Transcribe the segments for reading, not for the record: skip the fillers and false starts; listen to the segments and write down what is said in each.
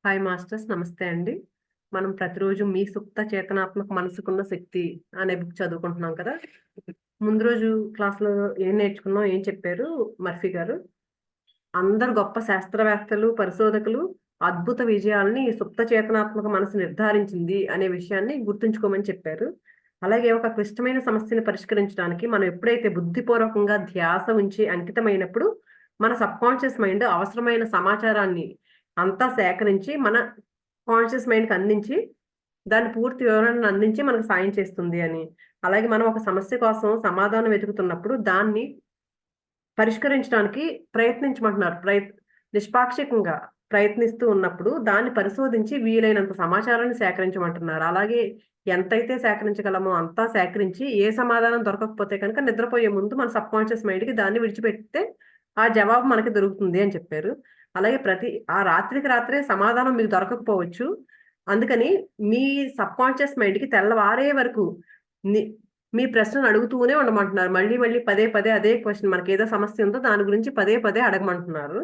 Hi masters, నమస్తే అండి. మనం ప్రతిరోజు మీ సుప్త చేతనాత్మక మనసుకున్న శక్తి అనే బుక్ చదువుకుంటున్నాం కదా. ముందు రోజు క్లాస్లో ఏం నేర్చుకున్నాం, ఏం చెప్పారు మర్ఫీ గారు? అందరు గొప్ప శాస్త్రవేత్తలు, పరిశోధకులు అద్భుత విజయాలని సుప్త చేతనాత్మక మనసు నిర్ధారించింది అనే విషయాన్ని గుర్తుంచుకోమని చెప్పారు. అలాగే ఒక క్లిష్టమైన సమస్యను పరిష్కరించడానికి మనం ఎప్పుడైతే బుద్ధిపూర్వకంగా ధ్యాస ఉంచి అంకితమైనప్పుడు మన సబ్కాన్షియస్ మైండ్ అవసరమైన సమాచారాన్ని అంతా సేకరించి మన కాన్షియస్ మైండ్కి అందించి దాని పూర్తి వివరణను అందించి మనకు సాయం చేస్తుంది అని. అలాగే మనం ఒక సమస్య కోసం సమాధానం వెతుకుతున్నప్పుడు దాన్ని పరిష్కరించడానికి ప్రయత్నించమంటున్నారు. నిష్పాక్షికంగా ప్రయత్నిస్తూ ఉన్నప్పుడు దాన్ని పరిశోధించి వీలైనంత సమాచారాన్ని సేకరించమంటున్నారు. అలాగే ఎంతైతే సేకరించగలమో అంతా సేకరించి ఏ సమాధానం దొరకకపోతే కనుక నిద్రపోయే ముందు మన సబ్‌కాన్షియస్ మైండ్‌కి దాన్ని విడిచిపెడితే ఆ జవాబు మనకి దొరుకుతుంది అని చెప్పారు. అలాగే ఆ రాత్రికి రాత్రే సమాధానం మీకు దొరకకపోవచ్చు. అందుకని మీ సబ్‌కాన్షియస్ మైండ్‌కి తెల్లవారే వరకు ని మీ ప్రశ్నలు అడుగుతూనే ఉండమంటున్నారు. మళ్ళీ, మళ్ళీ పదే, పదే అదే క్వెషన్ మనకేదో సమస్య ఉందో దాని గురించి పదే, పదే అడగమంటున్నారు.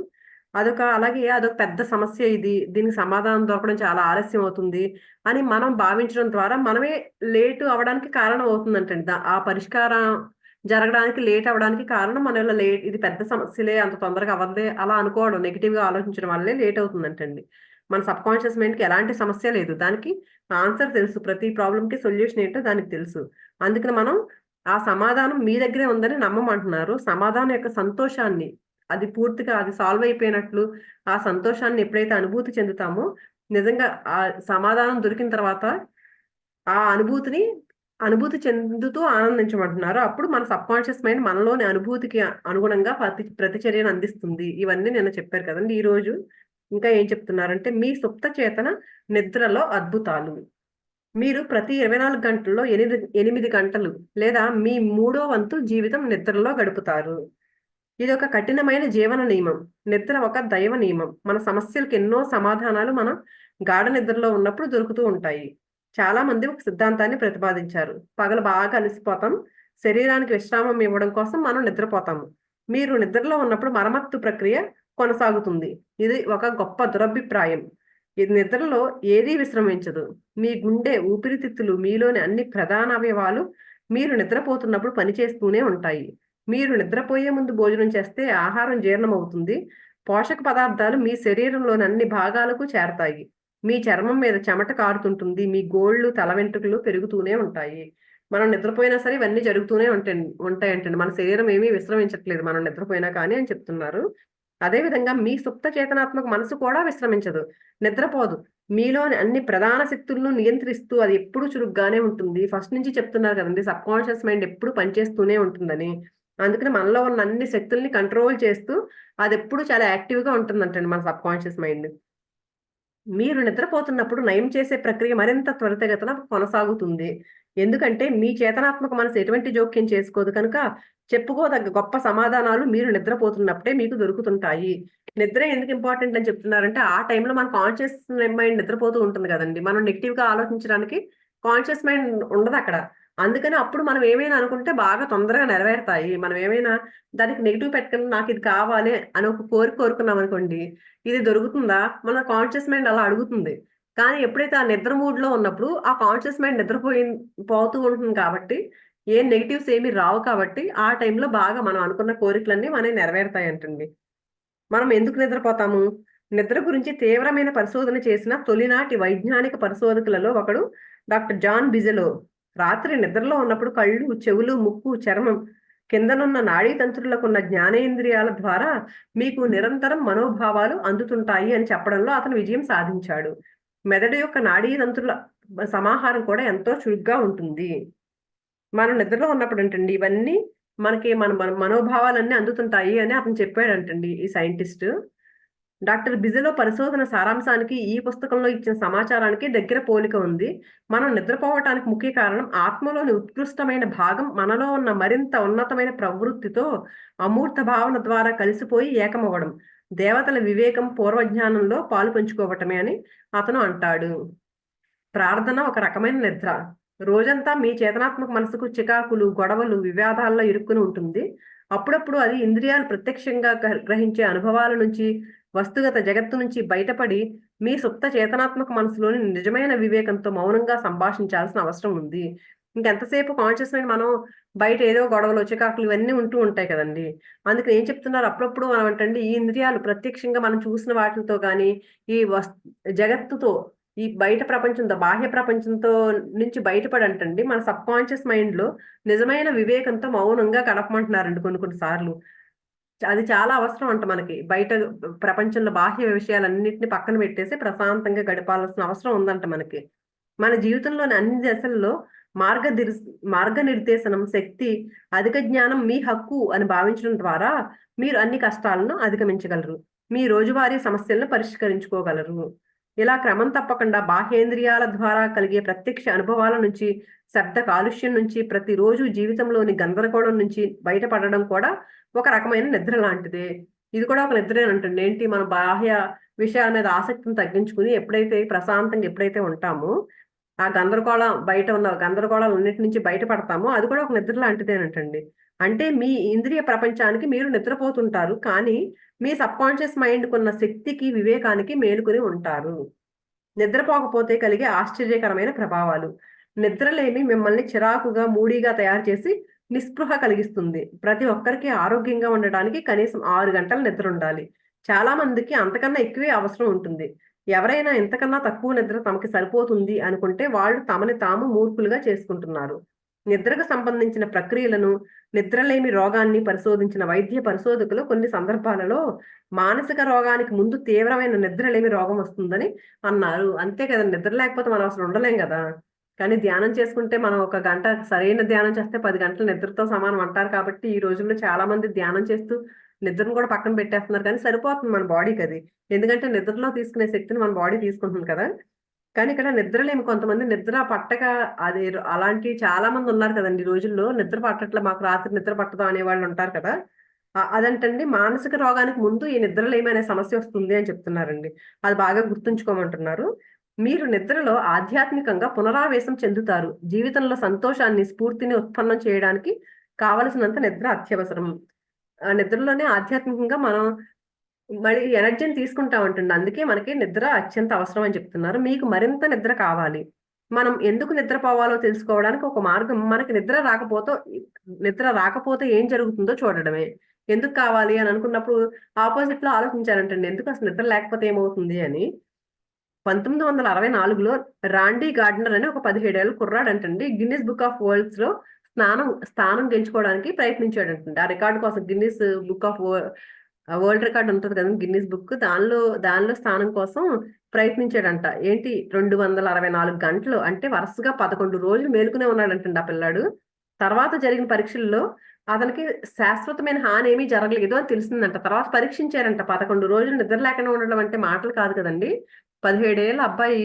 అలాగే అదొక పెద్ద సమస్య ఇది. దీనికి సమాధానం దొరకడం చాలా ఆలస్యం అవుతుంది అని మనం భావించడం ద్వారా మనమే లేట్ అవ్వడానికి కారణం అవుతుందంటండి. ఆ పరిష్కారం జరగడానికి లేట్ అవ్వడానికి కారణం మన వల్ల ఇది పెద్ద సమస్యలే అంత తొందరగా అవ్వదులే అలా అనుకోవడం, నెగెటివ్‌గా ఆలోచించడం వల్లే లేట్ అవుతుందంటండి. మన సబ్‌కాన్షియస్ మైండ్‌కి ఎలాంటి సమస్య లేదు. దానికి ఆన్సర్ తెలుసు. ప్రతి ప్రాబ్లమ్‌కి సొల్యూషన్ ఏంటో దానికి తెలుసు. అందుకని మనం ఆ సమాధానం మీ దగ్గరే ఉందని నమ్మమంటున్నారు. సమాధానం యొక్క సంతోషాన్ని అది పూర్తిగా అది సాల్వ్ అయిపోయినట్లు ఆ సంతోషాన్ని ఎప్పుడైతే అనుభూతి చెందుతామో, నిజంగా ఆ సమాధానం దొరికిన తర్వాత ఆ అనుభూతి చెందుతూ ఆనందించమంటున్నారు. అప్పుడు మన సబ్‌కాన్షియస్ మైండ్ మనలోని అనుభూతికి అనుగుణంగా ప్రతిచర్యను అందిస్తుంది. ఇవన్నీ నిన్న చెప్పారు కదండీ! ఈరోజు ఇంకా ఏం చెప్తున్నారంటే, మీ సుప్త చేతన నిద్రలో అద్భుతాలు. మీరు ప్రతి 24 గంటల్లో 8 గంటలు లేదా మీ మూడో వంతు జీవితం నిద్రలో గడుపుతారు. ఇదొక కఠినమైన జీవన నియమం. నిద్ర ఒక దైవ నియమం. మన సమస్యలకు ఎన్నో సమాధానాలు మనం గాఢ నిద్రలో ఉన్నప్పుడు దొరుకుతూ ఉంటాయి. చాలా మంది ఒక సిద్ధాంతాన్ని ప్రతిపాదించారు. పగలు బాగా అలసిపోతాం. శరీరానికి విశ్రామం ఇవ్వడం కోసం మనం నిద్రపోతాము. మీరు నిద్రలో ఉన్నప్పుడు మరమ్మత్తు ప్రక్రియ కొనసాగుతుంది. ఇది ఒక గొప్ప దురభిప్రాయం. ఇది నిద్రలో ఏదీ విశ్రమించదు. మీ గుండె, ఊపిరితిత్తులు, మీలోని అన్ని ప్రధాన అవయవాలు మీరు నిద్రపోతున్నప్పుడు పనిచేస్తూనే ఉంటాయి. మీరు నిద్రపోయే ముందు భోజనం చేస్తే ఆహారం జీర్ణమవుతుంది. పోషక పదార్థాలు మీ శరీరంలోని అన్ని భాగాలకు చేరతాయి. మీ చర్మం మీద చెమట కారుతుంటుంది. మీ గోళ్ళు, తల వెంట్రుకలు పెరుగుతూనే ఉంటాయి. మనం నిద్రపోయినా సరే ఇవన్నీ జరుగుతూనే ఉంటాయంటండి. మన శరీరం ఏమీ విశ్రమించట్లేదు మనం నిద్రపోయినా కానీ అని చెప్తున్నారు. అదే విధంగా మీ సుప్త చేతనాత్మక మనసు కూడా విశ్రమించదు. నిద్రపోదు. మీలోని అన్ని ప్రధాన శక్తులను నియంత్రిస్తూ అది ఎప్పుడు చురుగ్గానే ఉంటుంది. ఫస్ట్ నుంచి చెప్తున్నారు కదండీ! సబ్‌కాన్షియస్ మైండ్ ఎప్పుడు పనిచేస్తూనే ఉంటుందని. అందుకని మనలో ఉన్న అన్ని శక్తుల్ని కంట్రోల్ చేస్తూ అదెప్పుడు చాలా యాక్టివ్‌గా ఉంటుందంటండి మన సబ్‌కాన్షియస్ మైండ్. మీరు నిద్రపోతున్నప్పుడు నయం చేసే ప్రక్రియ మరింత త్వరితగతిన కొనసాగుతుంది. ఎందుకంటే మీ చేతనాత్మక మనసు ఎటువంటి జోక్యం చేసుకోదు కనుక, చెప్పుకోదగ్గ గొప్ప సమాధానాలు మీరు నిద్రపోతున్నప్పుడే మీకు దొరుకుతుంటాయి. నిద్ర ఎందుకు ఇంపార్టెంట్ అని చెప్తున్నారంటే, ఆ టైంలో మన కాన్షియస్ మైండ్ నిద్రపోతూ ఉంటుంది గదండీ! మనం నెగెటివ్‌గా ఆలోచించడానికి కాన్షియస్ మైండ్ ఉండదక్కడ. అందుకని అప్పుడు మనం ఏమైనా అనుకుంటే బాగా తొందరగా నెరవేరుతాయి. మనం ఏమైనా దానికి నెగెటివ్ పెట్టుకొని నాకిది కావాలి అని ఒక కోరిక కోరుకున్నామనుకోండి, ఇది దొరుకుతుందా? మన కాన్షియస్ మైండ్ అలా అడుగుతుంది. కానీ ఎప్పుడైతే ఆ నిద్ర మూడ్‌లో ఉన్నప్పుడు, ఆ కాన్షియస్ మైండ్ పోతూ ఉంటుంది కాబట్టి, ఏం నెగెటివ్స్ ఏమి రావు కాబట్టి, ఆ టైంలో బాగా మనం అనుకున్న కోరికలన్నీ మనయి నెరవేరుతాయంటండి. మనం ఎందుకు నిద్రపోతాము? నిద్ర గురించి తీవ్రమైన పరిశోధన చేసిన తొలినాటి వైజ్ఞానిక పరిశోధకులలో ఒకడు డాక్టర్ జాన్ బిజెలో. రాత్రి నిద్రలో ఉన్నప్పుడు కళ్ళు, చెవులు, ముక్కు, చర్మం కిందనున్న నాడీ తంత్రులకున్న జ్ఞానేంద్రియాల ద్వారా మీకు నిరంతరం మనోభావాలు అందుతుంటాయి అని చెప్పడంలో అతను విజయం సాధించాడు. మెదడు యొక్క నాడీ తంత్రుల సమాహారం కూడా ఎంతో చురుగ్గా ఉంటుంది. మనం నిద్రలో ఉన్నప్పుడంటండి ఇవన్నీ మనకి మన మన మనోభావాలన్నీ అందుతుంటాయి అని అతను చెప్పాడంటండి ఈ సైంటిస్టు. డాక్టర్ బిజెలో పరిశోధన సారాంశానికి ఈ పుస్తకంలో ఇచ్చిన సమాచారానికి దగ్గర పోలిక ఉంది. మనం నిద్రపోవటానికి ముఖ్య కారణం ఆత్మలోని ఉత్కృష్టమైన భాగం మనలో ఉన్న మరింత ఉన్నతమైన ప్రవృత్తితో అమూర్త భావన ద్వారా కలిసిపోయి ఏకమవ్వడం. దేవతల వివేకం, పూర్వజ్ఞానంలో పాలు పంచుకోవటమే అని అతను అంటాడు. ప్రార్థన ఒక రకమైన నిద్ర. రోజంతా మీ చేతనాత్మక మనసుకు చికాకులు, గొడవలు, వివాదాల్లో ఇరుక్కుని ఉంటుంది. అప్పుడప్పుడు అది ఇంద్రియాలు ప్రత్యక్షంగా గ్రహించే అనుభవాల నుంచి, వస్తుగత జగత్తు నుంచి బయటపడి మీ సుప్త చేతనాత్మక మనసులోని నిజమైన వివేకంతో మౌనంగా సంభాషించాల్సిన అవసరం ఉంది. ఇంకెంతసేపు కాన్షియస్ మైండ్ మనం బయట ఏదో గొడవలు, చికాకులు ఇవన్నీ ఉంటూ ఉంటాయి కదండి. అందుకని ఏం చెప్తున్నారు అప్పుడప్పుడు మనం ఏంటంటే ఈ ఇంద్రియాలు ప్రత్యక్షంగా మనం చూసిన వాటితో కానీ, ఈ జగత్తుతో, ఈ బయట ప్రపంచంతో, బాహ్య ప్రపంచంతో నుంచి బయటపడంటండి మన సబ్ కాన్షియస్ మైండ్ లో నిజమైన వివేకంతో మౌనంగా గడపమంటున్నారండి కొన్ని కొన్ని సార్లు. అది చాలా అవసరం అంట మనకి. బయట ప్రపంచంలో బాహ్య విషయాలన్నిటిని పక్కన పెట్టేసి ప్రశాంతంగా గడపాల్సిన అవసరం ఉందంట మనకి. మన జీవితంలోని అన్ని దశల్లో మార్గనిర్దేశనం, శక్తి, అధిక జ్ఞానం మీ హక్కు అని భావించడం ద్వారా మీరు అన్ని కష్టాలను అధిగమించగలరు. మీ రోజువారీ సమస్యలను పరిష్కరించుకోగలరు. ఇలా క్రమం తప్పకుండా బాహ్యేంద్రియాల ద్వారా కలిగే ప్రత్యక్ష అనుభవాల నుంచి, శబ్ద కాలుష్యం నుంచి, ప్రతిరోజు జీవితంలోని గందరగోళం నుంచి బయటపడడం కూడా ఒక రకమైన నిద్ర లాంటిదే. ఇది కూడా ఒక నిద్రేనంటండి. ఏంటి మన బాహ్య విషయాల మీద ఆసక్తిని తగ్గించుకుని ఎప్పుడైతే ప్రశాంతంగా ఎప్పుడైతే ఉంటామో, ఆ బయట ఉన్న గందరగోళాలన్నిటి నుంచి బయటపడతామో అది కూడా ఒక నిద్ర లాంటిదేనంటండి. అంటే మీ ఇంద్రియ ప్రపంచానికి మీరు నిద్రపోతుంటారు. కానీ మీ సబ్‌కాన్షియస్ మైండ్‌కున్న శక్తికి, వివేకానికి మేలుకొని ఉంటారు. నిద్రపోకపోతే కలిగే ఆశ్చర్యకరమైన ప్రభావాలు. నిద్రలేమి మిమ్మల్ని చిరాకుగా, మూడీగా తయారు చేసి నిస్పృహ కలిగిస్తుంది. ప్రతి ఒక్కరికి ఆరోగ్యంగా ఉండడానికి కనీసం 6 గంటల నిద్ర ఉండాలి. చాలా మందికి అంతకన్నా ఎక్కువే అవసరం ఉంటుంది. ఎవరైనా ఇంతకన్నా తక్కువ నిద్ర తమకి సరిపోతుంది అనుకుంటే వాళ్ళు తమని తాము మూర్ఖులుగా చేసుకుంటున్నారు. నిద్రకు సంబంధించిన ప్రక్రియలను, నిద్రలేమి రోగాన్ని పరిశోధించిన వైద్య పరిశోధకులు కొన్ని సందర్భాలలో మానసిక రోగానికి ముందు తీవ్రమైన నిద్రలేమి రోగం వస్తుందని అన్నారు. అంతే కదండీ! నిద్ర లేకపోతే మనం అసలు ఉండలేం గదా! కానీ ధ్యానం చేసుకుంటే మనం ఒక గంట సరైన ధ్యానం చేస్తే 10 గంటలు నిద్రతో సమానం అంటారు కాబట్టి, ఈ రోజుల్లో చాలా మంది ధ్యానం చేస్తూ నిద్రను కూడా పక్కన పెట్టేస్తున్నారు. కానీ సరిపోతుంది మన బాడీకది. ఎందుకంటే నిద్రలో తీసుకునే శక్తిని మన బాడీ తీసుకుంటుంది కదా! కానీ ఇక్కడ నిద్రలేమి కొంతమంది నిద్ర పట్టక అది అలాంటి చాలా మంది ఉన్నారు కదండీ! ఈ రోజుల్లో నిద్ర పట్టట్లే మాకు రాత్రి నిద్ర పట్టదు అనేవాళ్ళు ఉంటారు కదా! అదంటండి మానసిక రోగానికి ముందు ఈ నిద్రలేమి అనే సమస్య వస్తుంది అని చెప్తున్నారండి. అది బాగా గుర్తుంచుకోమంటున్నారు. మీరు నిద్రలో ఆధ్యాత్మికంగా పునరావేశం చెందుతారు. జీవితంలో సంతోషాన్ని, స్ఫూర్తిని ఉత్పన్నం చేయడానికి కావలసినంత నిద్ర అత్యవసరం. నిద్రలోనే ఆధ్యాత్మికంగా మనం మళ్ళీ ఎనర్జీని తీసుకుంటామంటండి. అందుకే మనకి నిద్ర అత్యంత అవసరం అని చెప్తున్నారు. మీకు మరింత నిద్ర కావాలి. మనం ఎందుకు నిద్రపోవాలో తెలుసుకోవడానికి ఒక మార్గం మనకి నిద్ర రాకపోతే ఏం జరుగుతుందో చూడడమే. ఎందుకు కావాలి అని అనుకున్నప్పుడు ఆపోజిట్‌లో ఆలోచించారంటండి. ఎందుకు అసలు నిద్ర లేకపోతే ఏమవుతుంది అని. 1964లో రాండీ గార్డ్నర్ అని ఒక 17 ఏళ్ల కుర్రాడంటండి గిన్నిస్ బుక్ ఆఫ్ వరల్డ్స్‌లో స్థానం గెలుచుకోవడానికి ప్రయత్నించాడంటండి. ఆ రికార్డ్ కోసం Guinness book of world record ఉంటది కదండీ! Guinness book. దానిలో స్థానం కోసం ప్రయత్నించాడంట. ఏంటి 264 గంటలు అంటే వరుసగా 11 రోజులు మేలుకునే ఉన్నాడంటండి ఆ పిల్లాడు. తర్వాత జరిగిన పరీక్షల్లో అతనికి శాశ్వతమైన హాని ఏమీ జరగలేదు అని తెలిసిందంట. తర్వాత పరీక్షించారంట. 11 రోజులు నిద్ర లేకుండా ఉండడం అంటే మాటలు కాదు కదండీ! 17 ఏళ్ల అబ్బాయి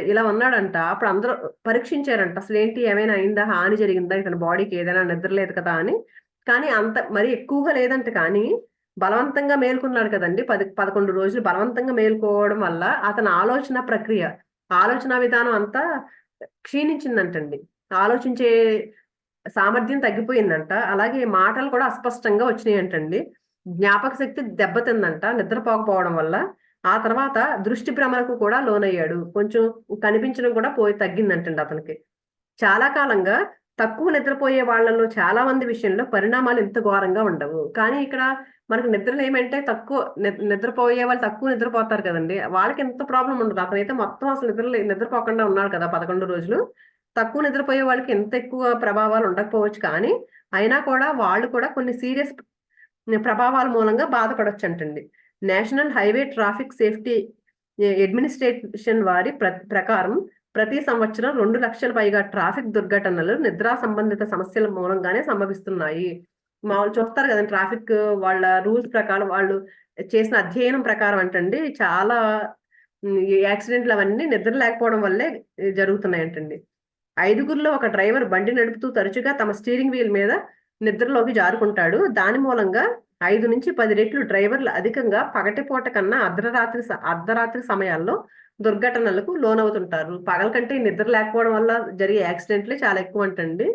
ఇలా ఉన్నాడంట. అప్పుడు అందరూ పరీక్షించారంట. అసలేంటి ఏమైనా అయిందా? హాని జరిగిందా? ఇతని బాడీకి ఏదైనా నిద్ర లేదు కదా! అని. కానీ అంత మరి ఎక్కువగా లేదంట కానీ బలవంతంగా మేలుకున్నాడు కదండీ! 11 రోజులు బలవంతంగా మేలుకోవడం వల్ల అతని ఆలోచన ప్రక్రియ, ఆలోచనా విధానం అంతా క్షీణించిందంటండి. ఆలోచించే సామర్థ్యం తగ్గిపోయిందంట. అలాగే మాటలు కూడా అస్పష్టంగా వచ్చినాయంటండి. జ్ఞాపక శక్తి దెబ్బతిందంట నిద్రపోకపోవడం వల్ల. ఆ తర్వాత దృష్టి భ్రమలకు కూడా లోనయ్యాడు. కొంచెం కనిపించడం కూడా తగ్గిందంటండి అతనికి. చాలా కాలంగా తక్కువ నిద్రపోయే వాళ్ళలో చాలా మంది విషయంలో పరిణామాలు ఇంత ఘోరంగా ఉండవు. కానీ ఇక్కడ మనకు నిద్రలో ఏమంటే నిద్రపోయే వాళ్ళు తక్కువ నిద్రపోతారు కదండీ! వాళ్ళకి ఎంత ప్రాబ్లమ్ ఉండదు. అతనైతే మొత్తం అసలు నిద్రపోకుండా ఉన్నాడు కదా! 11 రోజులు. తక్కువ నిద్రపోయే వాళ్ళకి ఎంత ఎక్కువ ప్రభావాలు ఉండకపోవచ్చు కానీ, అయినా కూడా వాళ్ళు కూడా కొన్ని సీరియస్ ప్రభావాల మూలంగా బాధపడొచ్చంటండి. National highway traffic safety administration వారి ప్రకారం ప్రతి సంవత్సరం 2,00,000 పైగా ట్రాఫిక్ దుర్ఘటనలు నిద్రా సంబంధిత సమస్యల మూలంగానే సంభవిస్తున్నాయి. మామూలు చూస్తారు కదండీ ట్రాఫిక్ వాళ్ళ రూల్స్ ప్రకారం వాళ్ళు చేసిన అధ్యయనం ప్రకారం అంటండి చాలా ఈ యాక్సిడెంట్లు అవన్నీ నిద్ర లేకపోవడం వల్లే జరుగుతున్నాయంటండి. 5గురిలో ఒక డ్రైవర్ బండి నడుపుతూ తరచుగా తమ స్టీరింగ్ వీల్ మీద నిద్రలోకి జారుకుంటాడు. దాని మూలంగా 5-10 రెట్లు డ్రైవర్లు అధికంగా పగటిపూట కన్నా అర్ధరాత్రి సమయాల్లో దుర్ఘటనలకు లోనవుతుంటారు. పగల కంటే నిద్ర లేకపోవడం వల్ల జరిగే యాక్సిడెంట్‌లే చాలా ఎక్కువంటండి.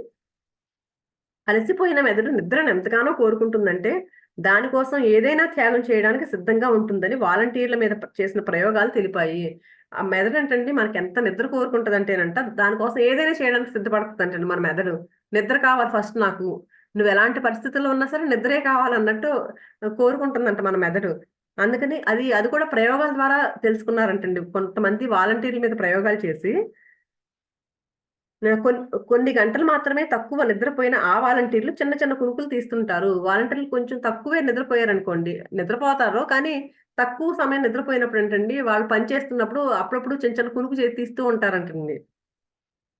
అలసిపోయిన మెదడు నిద్రను ఎంతగానో కోరుకుంటుందంటే, దానికోసం ఏదైనా త్యాగం చేయడానికి సిద్ధంగా ఉంటుందని వాలంటీర్ల మీద చేసిన ప్రయోగాలు తెలిపాయి. ఆ మెదడు అంటండి మనకి ఎంత నిద్ర కోరుకుంటదంటేనంట, దానికోసం ఏదైనా చేయడానికి సిద్ధపడుతుందంటండి మన మెదడు. నిద్ర కావాలి ఫస్ట్ నాకు. నువ్వు ఎలాంటి పరిస్థితుల్లో ఉన్నా సరే నిద్రే కావాలన్నట్టు కోరుకుంటుందంట మన మెదడు. అందుకని అది కూడా ప్రయోగాల ద్వారా తెలుసుకున్నారంటండి. కొంతమంది వాలంటీర్ల మీద ప్రయోగాలు చేసి కొన్ని గంటలు మాత్రమే తక్కువ నిద్రపోయిన ఆ వాలంటీర్లు చిన్న చిన్న కునుకులు తీస్తుంటారు. వాలంటీర్లు కొంచెం తక్కువే నిద్రపోయారనుకోండి, నిద్రపోతారు కానీ తక్కువ సమయం నిద్రపోయినప్పుడు ఏంటండి, వాళ్ళు పని చేస్తున్నప్పుడు అప్పుడప్పుడు చిన్న చిన్న కునుకు తీస్తూ ఉంటారంటండి.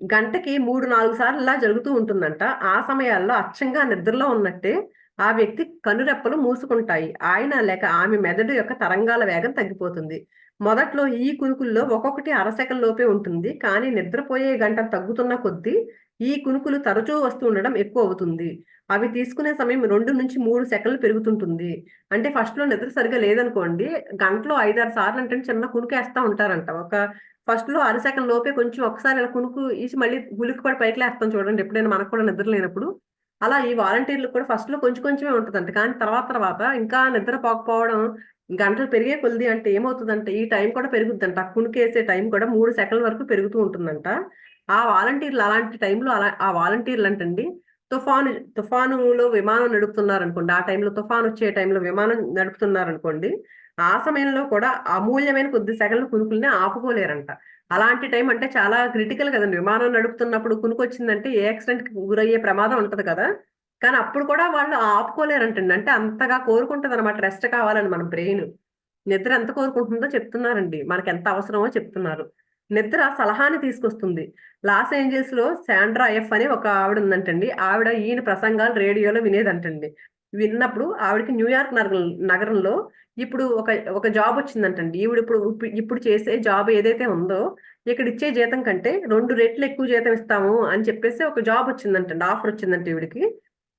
గంటకి 3, 4 సార్లు ఇలా జరుగుతూ ఉంటుందంట. ఆ సమయాల్లో అచ్చంగా నిద్రలో ఉన్నట్టే ఆ వ్యక్తి కనురెప్పలు మూసుకుంటాయి. ఆయన లేక ఆమె మెదడు యొక్క తరంగాల వేగం తగ్గిపోతుంది. మొదట్లో ఈ కునుకుల్లో ఒక్కొక్కటి అర సెకను లోపే ఉంటుంది. కానీ నిద్రపోయే గంట తగ్గుతున్న కొద్దీ ఈ కునుకులు తరచూ వస్తూ ఉండడం ఎక్కువవుతుంది. అవి తీసుకునే సమయం 2-3 సెకన్లు పెరుగుతుంటుంది. అంటే ఫస్ట్‌లో నిద్ర సరిగ్గా లేదనుకోండి, గంటలో 5, 6 సార్లు అంటే చిన్న కునుకేస్తా ఉంటారంట. ఫస్ట్‌లో అర సెకను లోపే కొంచెం ఒక్కసారి ఇలా కునుకు ఈసి మళ్ళీ ఉలిక్కిపడి పైకి లేస్తాం చూడండి ఎప్పుడైనా మనకు కూడా నిద్ర లేనప్పుడు. అలా ఈ వాలంటీర్‌లకు కూడా ఫస్ట్‌లో కొంచెం కొంచెమే ఉంటదంట. కానీ తర్వాత తర్వాత ఇంకా నిద్ర పోకపోవడం గంటలు పెరిగే కొలిది అంటే ఏమవుతదంటే ఈ టైం కూడా పెరుగుద్దంట. ఆ కునుకేసే టైం కూడా 3 సెకన్ల వరకు పెరుగుతూ ఉంటుందంట. ఆ వాలంటీర్‌లు అలాంటి టైంలో ఆ వాలంటీర్‌లంటండి తుఫానులో విమానం నడుపుతున్నారనుకోండి. ఆ టైంలో తుఫానొచ్చే టైంలో విమానం నడుపుతున్నారనుకోండి. ఆ సమయంలో కూడా అమూల్యమైన కొద్ది సెకన్ల కునుకుల్ని ఆపుకోలేరంట. అలాంటి టైం అంటే చాలా క్రిటికల్ కదండీ. విమానం నడుపుతున్నప్పుడు కునుకొచ్చిందంటే ఏ యాక్సిడెంట్‌కి గురయ్యే ప్రమాదం ఉంటది కదా! కానీ అప్పుడు కూడా వాళ్ళు ఆపుకోలేరంటండి. అంటే అంతగా కోరుకుంటదనమాట రెస్ట్ కావాలని మన బ్రెయిను. నిద్ర ఎంత కోరుకుంటుందో చెప్తున్నారండి. మనకెంత అవసరమో చెప్తున్నారు. నిద్ర సలహాని తీసుకొస్తుంది. లాస్ ఏంజెల్స్‌లో శాండ్రా ఎఫ్ అని ఒక ఆవిడుందంటండి. ఆవిడ ఈయన ప్రసంగాలు రేడియోలో వినేదంటండి. విన్నప్పుడు ఆవిడకి న్యూయార్క్ నగరంలో ఇప్పుడు ఒక జాబొచ్చిందంటండి. ఇప్పుడు చేసే జాబ్ ఏదైతే ఉందో, ఇక్కడిచ్చే జీతం కంటే 2 రెట్లు ఎక్కువ జీతం ఇస్తాము అని చెప్పేసి ఒక జాబొచ్చిందంటండి. ఆఫరొచ్చిందంట ఈవిడకి.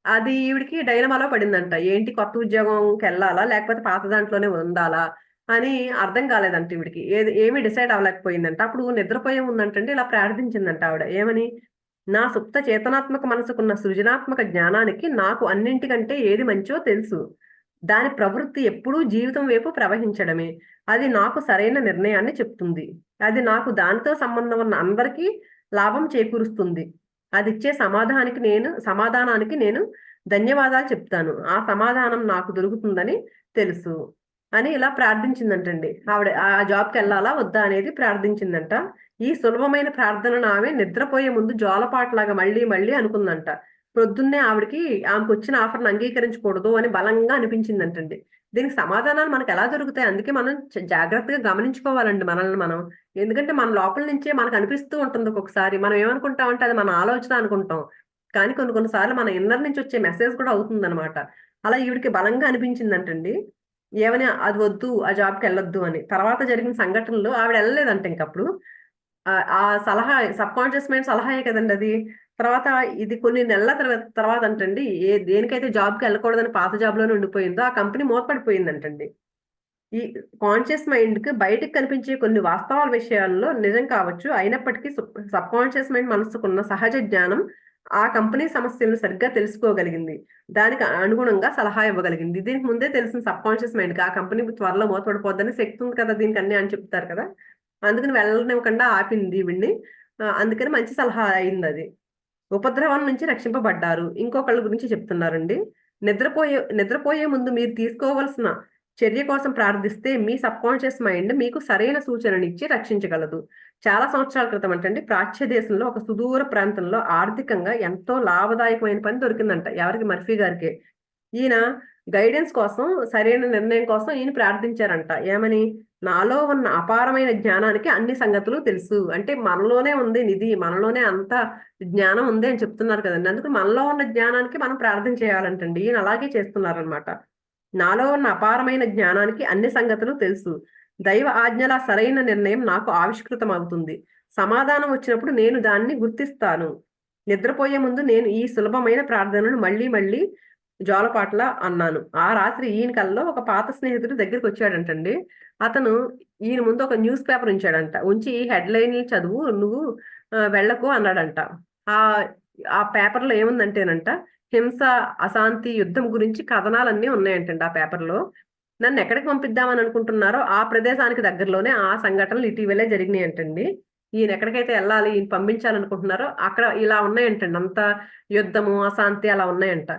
అది ఈవిడకి డైలమాలో పడిందంట. ఏంటి కొత్త ఉద్యోగంకెళ్ళాలా? లేకపోతే పాత దాంట్లోనే ఉండాలా? అని అర్థం కాలేదంట ఈవిడకి. ఏమి డిసైడ్ అవ్వలేకపోయిందంట. అప్పుడు నిద్రపోయే ముందంటండి ఇలా ప్రార్థించిందంట ఆవిడ. ఏమని? నా సుప్త చేతనాత్మక మనసుకున్న సృజనాత్మక జ్ఞానానికి నాకు అన్నింటికంటే ఏది మంచో తెలుసు. దాని ప్రవృత్తి ఎప్పుడూ జీవితం వైపు ప్రవహించడమే. అది నాకు సరైన నిర్ణయాన్ని చెప్తుంది. అది నాకు దానితో సంబంధం ఉన్న అందరికీ లాభం చేకూరుస్తుంది. అదిచ్చే సమాధానానికి నేను ధన్యవాదాలు చెప్తాను. ఆ సమాధానం నాకు దొరుకుతుందని తెలుసు. అని ఇలా ప్రార్థించిందంటండి. ఆవిడ ఆ జాబ్‌కెళ్ళాలా? వద్దా? అనేది ప్రార్థించిందంట. ఈ సులభమైన ప్రార్థనను ఆమె నిద్రపోయే ముందు జోలపాటలాగా మళ్ళీ మళ్ళీ అనుకుందంట. ప్రొద్దున్నే ఆమెకొచ్చిన ఆఫర్‌ని అంగీకరించకూడదు అని బలంగా అనిపించిందంటండి. దీనికి సమాధానాలు మనకెలా దొరుకుతాయి? అందుకే మనం జాగ్రత్తగా గమనించుకోవాలండి మనల్ని మనం. ఎందుకంటే మన లోపల నుంచే మనకనిపిస్తూ ఉంటుంది ఒక్కొక్కసారి. మనం ఏమనుకుంటామంటే అది మన ఆలోచన అనుకుంటాం. కానీ కొన్ని కొన్ని సార్లు మన ఇన్నర్ నుంచి వచ్చే మెసేజ్ కూడా అవుతుందనమాట. అలా ఈవిడకి బలంగా అనిపించిందంటండి. ఏమని అది వద్దు, ఆ జాబ్‌కెళ్ళొద్దు అని. తర్వాత జరిగిన సంఘటనలో ఆవిడ ఎళ్ళలేదంట ఇంకప్పుడు. ఆ సలహా సబ్‌కాన్షియస్ మైండ్ సలహాయే కదండీ అది. తర్వాత ఇది కొన్ని నెలల తర్వాతంటండి దేనికైతే జాబ్‌కెళ్ళకూడదని పాత జాబ్‌లోనే ఉండిపోయిందో ఆ కంపెనీ మూతపడిపోయిందంటండి. ఈ కాన్షియస్ మైండ్‌కి బయటకి కనిపించే కొన్ని వాస్తవాల విషయాల్లో నిజం కావచ్చు. అయినప్పటికీ సబ్‌కాన్షియస్ మైండ్ మనసుకున్న సహజ జ్ఞానం ఆ కంపెనీ సమస్యలను సరిగ్గా తెలుసుకోగలిగింది. దానికి అనుగుణంగా సలహా ఇవ్వగలిగింది. దీనికి ముందే తెలిసిన సబ్‌కాన్షియస్ మైండ్‌కి ఆ కంపెనీ త్వరలో మూతపడిపోద్దని శక్తి ఉంది కదా! దీనికన్నీ అని చెప్తారు కదా! అందుకని వెళ్ళనివ్వకుండా ఆపింది ఈవిడ్ని. అందుకని మంచి సలహా అయిందది. ఉపద్రవం నుంచి రక్షింపబడ్డారు. ఇంకొకళ్ళ గురించి చెప్తున్నారండి. నిద్రపోయే ముందు మీరు తీసుకోవాల్సిన చర్య కోసం ప్రార్థిస్తే మీ సబ్‌కాన్షియస్ మైండ్ మీకు సరైన సూచననిచ్చి రక్షించగలదు. చాలా సంవత్సరాల క్రితం అంటండి ప్రాచ్య దేశంలో ఒక సుదూర ప్రాంతంలో ఆర్థికంగా ఎంతో లాభదాయకమైన పని దొరికిందంట. ఎవరికి? మర్ఫీ గారికే. ఈయన గైడెన్స్ కోసం, సరైన నిర్ణయం కోసం ఈయన ప్రార్థించారంట. ఏమని? నాలో ఉన్న అపారమైన జ్ఞానానికి అన్ని సంగతులు తెలుసు. అంటే మనలోనే ఉంది నిధి. మనలోనే అంత జ్ఞానం ఉంది అని చెప్తున్నారు కదండీ. అందుకు మనలో ఉన్న జ్ఞానానికి మనం ప్రార్థన చేయాలంటండి. ఈయన అలాగే చేస్తున్నారనమాట. నాలో ఉన్న అపారమైన జ్ఞానానికి అన్ని సంగతులు తెలుసు. దైవ ఆజ్ఞల సరైన నిర్ణయం నాకు ఆవిష్కృతమవుతుంది. సమాధానం వచ్చినప్పుడు నేను దాన్ని గుర్తిస్తాను. నిద్రపోయే ముందు నేను ఈ సులభమైన ప్రార్థనను మళ్ళీ మళ్ళీ జోలపాట్ల అన్నాను. ఆ రాత్రి ఈయన కల్లో ఒక పాత స్నేహితుడు దగ్గరికొచ్చాడంటండి. అతను ఈయన ముందు ఒక న్యూస్ పేపర్ ఉంచాడంట. ఉంచి హెడ్‌లైన్‌లు చదువు నువ్వు వెళ్ళకు అన్నాడంట. ఆహ్, ఆ పేపర్‌లో ఏముందంటేనంట, హింస, అశాంతి, యుద్ధం గురించి కథనాలన్నీ ఉన్నాయంటండి ఆ పేపర్లో. నన్ను ఎక్కడికి పంపిద్దామని అనుకుంటున్నారో ఆ ప్రదేశానికి దగ్గరలోనే ఆ సంఘటనలు ఇటీవలే జరిగినాయి అంటండి. ఈయన ఎక్కడికైతే వెళ్ళాలి, ఈయన పంపించాలనుకుంటున్నారో అక్కడ ఇలా ఉన్నాయంటండి. అంత యుద్ధము, అశాంతి అలా ఉన్నాయంట.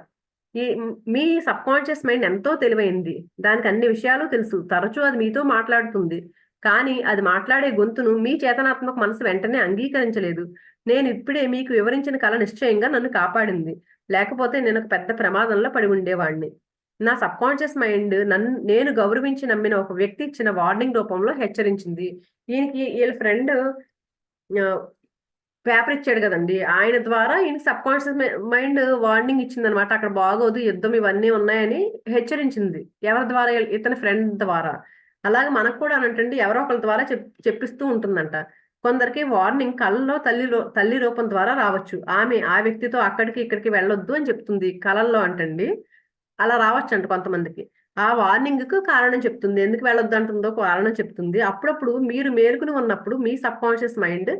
మీ సబ్ కాన్షియస్ మైండ్ ఎంతో తెలివైంది. దానికి అన్ని విషయాలు తెలుసు. తరచూ అది మీతో మాట్లాడుతుంది. కానీ అది మాట్లాడే గొంతును మీ చేతనాత్మక మనసు వెంటనే అంగీకరించలేదు. నేను ఇప్పుడే మీకు వివరించిన కళ నిశ్చయంగా నన్ను కాపాడింది. లేకపోతే నేను ఒక పెద్ద ప్రమాదంలో పడి ఉండేవాడిని. నా సబ్ కాన్షియస్ మైండ్ నేను గౌరవించి నమ్మిన ఒక వ్యక్తి ఇచ్చిన వార్నింగ్ రూపంలో హెచ్చరించింది. ఈయనకి వీళ్ళ ఫ్రెండ్ పేపర్ ఇచ్చాడు కదండి, ఆయన ద్వారా ఈయన సబ్ కాన్షియస్ మైండ్ వార్నింగ్ ఇచ్చిందనమాట. అక్కడ బాగోదు, యుద్ధం ఇవన్నీ ఉన్నాయని హెచ్చరించింది. ఎవరి ద్వారా? ఇతని ఫ్రెండ్ ద్వారా. అలాగే మనకు కూడా అనంటండి ఎవరో ఒకరి ద్వారా చెప్పిస్తూ ఉంటుందంట. కొందరికి వార్నింగ్ కళ్ళలో తల్లి రూపం ద్వారా రావచ్చు. ఆమె ఆ వ్యక్తితో అక్కడికి ఇక్కడికి వెళ్ళొద్దు అని చెప్తుంది కళల్లో అంటండి. అలా రావచ్చంట కొంతమందికి. ఆ వార్నింగ్ కు కారణం చెప్తుంది. ఎందుకు వెళ్ళొద్దు అంటుందో కారణం చెప్తుంది. అప్పుడప్పుడు మీరు మేలుకుని ఉన్నప్పుడు మీ సబ్ కాన్షియస్ మైండ్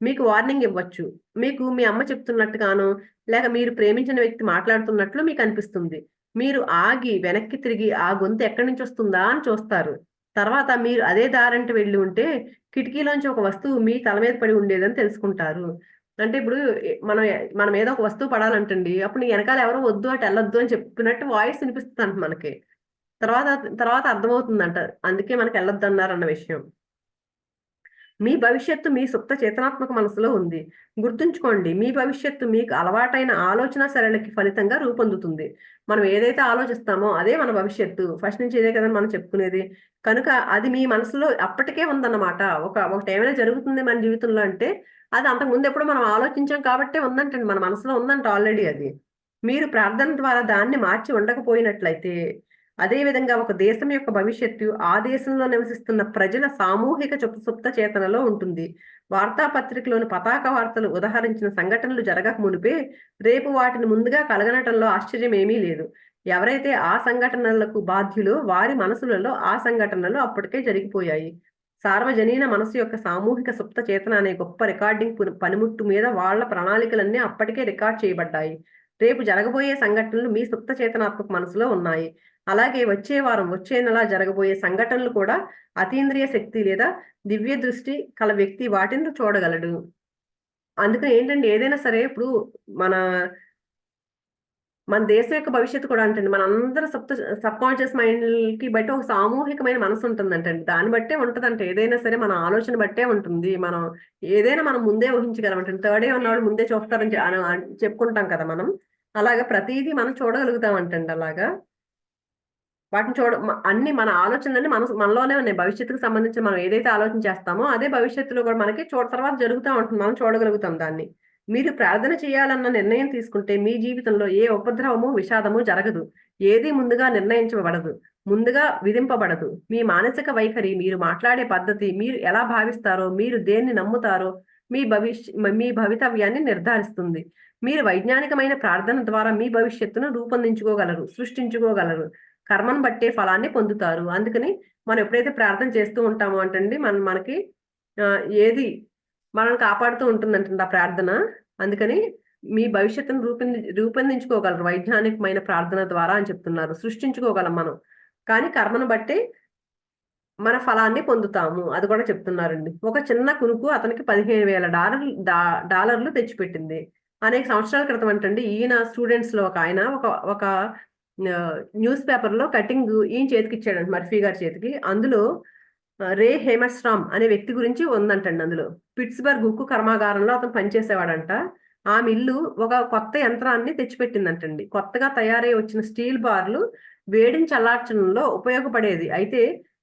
మీకు వార్నింగ్ ఇవ్వచ్చు. మీకు మీ అమ్మ చెప్తున్నట్టుగానో, లేక మీరు ప్రేమించిన వ్యక్తి మాట్లాడుతున్నట్లు మీకు అనిపిస్తుంది. మీరు ఆగి వెనక్కి తిరిగి ఆ గొంతు ఎక్కడి నుంచి వస్తుందా అని చూస్తారు. తర్వాత మీరు అదే దారంట వెళ్ళి ఉంటే కిటికీలోంచి ఒక వస్తువు మీ తల మీద పడి ఉండేదని తెలుసుకుంటారు. అంటే ఇప్పుడు మనం మనం ఏదో ఒక వస్తువు పడాలంటండి. అప్పుడు నీ వెనకాల ఎవరో వద్దు అటు వెళ్ళొద్దు అని చెప్పినట్టు వాయిస్ వినిపిస్తుందంట మనకి. తర్వాత తర్వాత అర్థమవుతుందంట. అందుకే మనకి వెళ్ళొద్దు అన్నారన్న విషయం. మీ భవిష్యత్తు మీ సుప్త చేతనాత్మక మనసులో ఉంది. గుర్తుంచుకోండి, మీ భవిష్యత్తు మీకు అలవాటైన ఆలోచన సరళికి ఫలితంగా రూపొందుతుంది. మనం ఏదైతే ఆలోచిస్తామో అదే మన భవిష్యత్తు. ఫస్ట్ నుంచి ఇదే కదా మనం చెప్పుకునేది. కనుక అది మీ మనసులో అప్పటికే ఉందన్నమాట. ఒకటేమైనా జరుగుతుంది మన జీవితంలో అంటే అది అంతకుముందు ఎప్పుడు మనం ఆలోచించాం కాబట్టే ఉందంటండి. మన మనసులో ఉందంట ఆల్రెడీ అది. మీరు ప్రార్థన ద్వారా దాన్ని మార్చి ఉండకపోయినట్లయితే, అదే విధంగా ఒక దేశం యొక్క భవిష్యత్తు ఆ దేశంలో నివసిస్తున్న ప్రజల సామూహిక సుప్త చేతనలో ఉంటుంది. వార్తాపత్రికలోని పతాక వార్తలు ఉదహరించిన సంఘటనలు జరగక మునిపే రేపు వాటిని ముందుగా కలగనటంలో ఆశ్చర్యం ఏమీ లేదు. ఎవరైతే ఆ సంఘటనలకు బాధ్యులో వారి మనసులలో ఆ సంఘటనలు అప్పటికే జరిగిపోయాయి. సార్వజనీన మనసు యొక్క సామూహిక సుప్త చేతన అనే గొప్ప రికార్డింగ్ పనిముట్టు మీద వాళ్ళ ప్రణాళికలన్నీ అప్పటికే రికార్డ్ చేయబడ్డాయి. రేపు జరగబోయే సంఘటనలు మీ సుప్త చేతనాత్మక మనసులో ఉన్నాయి. అలాగే వచ్చే వారం, వచ్చే నెల జరగబోయే సంఘటనలు కూడా అతీంద్రియ శక్తి లేదా దివ్య దృష్టి కల వ్యక్తి వాటిని చూడగలడు. అందుకని ఏంటంటే ఏదైనా సరే ఇప్పుడు మన మన దేశం యొక్క భవిష్యత్తు కూడా అంటండి. మనందరి సబ్ కాన్షియస్ మైండ్ కి బట్టి ఒక సామూహికమైన మనసు ఉంటుందంటండి. దాన్ని బట్టే ఉంటదంట. ఏదైనా సరే మన ఆలోచన బట్టే ఉంటుంది. ఏదైనా మనం ముందే ఊహించగలమంటండి. థర్డ్ ఏ ఉన్నవాళ్ళు ముందే చూస్తారని చెప్పుకుంటాం కదా మనం. అలాగా ప్రతీదీ మనం చూడగలుగుతామంటండి అలాగా. వాటిని అన్ని మన ఆలోచనలన్నీ మనలోనే ఉన్నాయి. భవిష్యత్తుకు సంబంధించి మనం ఏదైతే ఆలోచన చేస్తామో అదే భవిష్యత్తులో కూడా మనకి తర్వాత జరుగుతా ఉంటుంది. మనం చూడగలుగుతాం దాన్ని. మీరు ప్రార్థన చేయాలన్న నిర్ణయం తీసుకుంటే మీ జీవితంలో ఏ ఉపద్రవము, విషాదము జరగదు. ఏది ముందుగా నిర్ణయించబడదు. ముందుగా విధింపబడదు. మీ మానసిక వైఖరి, మీరు మాట్లాడే పద్ధతి, మీరు ఎలా భావిస్తారో, మీరు దేన్ని నమ్ముతారో మీ భవితవ్యాన్ని నిర్ధారిస్తుంది. మీరు వైజ్ఞానికమైన ప్రార్థన ద్వారా మీ భవిష్యత్తును రూపొందించుకోగలరు, సృష్టించుకోగలరు. కర్మను బట్టే ఫలాన్ని పొందుతారు. అందుకని మనం ఎప్పుడైతే ప్రార్థన చేస్తూ ఉంటామో అంటండి మనకి ఏది మనల్ని కాపాడుతూ ఉంటుందంటండి ఆ ప్రార్థన. అందుకని మీ భవిష్యత్తును రూపొందించుకోగలరు వైజ్ఞానికమైన ప్రార్థన ద్వారా అని చెప్తున్నారు. సృష్టించుకోగలం మనం. కానీ కర్మను బట్టే మన ఫలాన్ని పొందుతాము. అది కూడా చెప్తున్నారండి. ఒక చిన్న కునుకు అతనికి $15,000 తెచ్చిపెట్టింది. అనేక సంవత్సరాల క్రితం అంటండి ఈయన స్టూడెంట్స్ లో ఒక ఆయన ఒక న్యూస్ పేపర్ లో కటింగ్ ఈయన చేతికి ఇచ్చాడంట, మర్ఫీ గారి చేతికి. అందులో రే హేమర్స్ట్రామ్ అనే వ్యక్తి గురించి ఉందంటండి. అందులో పిట్స్బర్గ్ ఉక్కు కర్మాగారంలో అతను పనిచేసేవాడంట. ఆ మిల్లు ఒక కొత్త యంత్రాన్ని తెచ్చిపెట్టిందంటండి. కొత్తగా తయారై వచ్చిన స్టీల్ బార్లు వేడిని చల్లార్చడంలో ఉపయోగపడేది. అయితే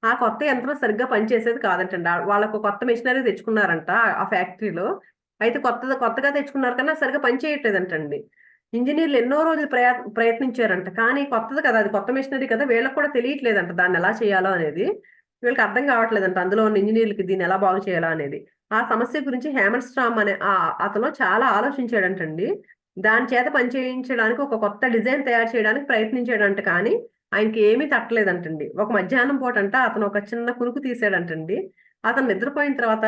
ఆ కొత్త యంత్రం సరిగ్గా పనిచేసేది కాదంటండి. వాళ్ళకు కొత్త మెషినరీ తెచ్చుకున్నారంట ఆ ఫ్యాక్టరీలో. అయితే కొత్తగా తెచ్చుకున్నారు కన్నా సరిగ్గా పనిచేయట్లేదంటండి. ఇంజినీర్లు ఎన్నో రోజులు ప్రయత్నించారంట. కానీ కొత్తది కదా, అది కొత్త మెషినరీ కదా, వీళ్ళకి కూడా తెలియట్లేదంట దాన్ని ఎలా చేయాలో అనేది. వీళ్ళకి అర్థం కావట్లేదంట అందులో ఉన్న ఇంజినీర్లకి దీన్ని ఎలా బాగు చేయాలా అనేది. ఆ సమస్య గురించి హేమర్స్ట్రామ్ అనే అతను చాలా ఆలోచించాడంటండి. దాని చేత పనిచేయించడానికి ఒక కొత్త డిజైన్ తయారు చేయడానికి ప్రయత్నించాడంట. కానీ ఆయనకి ఏమీ తట్టలేదంటండి. ఒక మధ్యాహ్నం పూటంట అతను ఒక చిన్న కునుకు తీసాడంటండి. అతను నిద్రపోయిన తర్వాత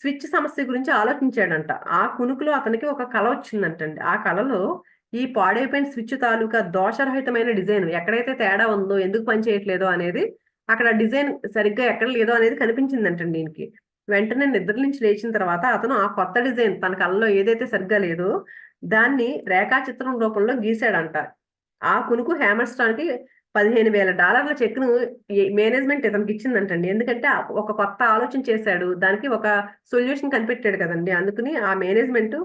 స్విచ్ సమస్య గురించి ఆలోచించాడంట. ఆ కునుకులో అతనికి ఒక కల వచ్చిందంటండి. ఆ కలలో ఈ పాడైపోయిన స్విచ్ తాలూకా దోషరహితమైన డిజైన్ ఎక్కడైతే తేడా ఉందో, ఎందుకు పని చేయట్లేదో అనేది, అక్కడ డిజైన్ సరిగ్గా ఎక్కడ లేదో అనేది కనిపించిందంటండి దీనికి. వెంటనే నిద్ర నుంచి లేచిన తర్వాత అతను ఆ కొత్త డిజైన్ తన కళ్ళలో ఏదైతే సరిగ్గా లేదో దాన్ని రేఖాచిత్రం రూపంలో గీశాడంట. ఆ కునుకు హేమస్ట్రాన్కి $15,000 చెక్ను మేనేజ్మెంట్ ఇతనికి ఇచ్చిందంటండి. ఎందుకంటే ఒక కొత్త ఆలోచన చేశాడు, దానికి ఒక సొల్యూషన్ కనిపెట్టాడు కదండి. అందుకని ఆ మేనేజ్మెంట్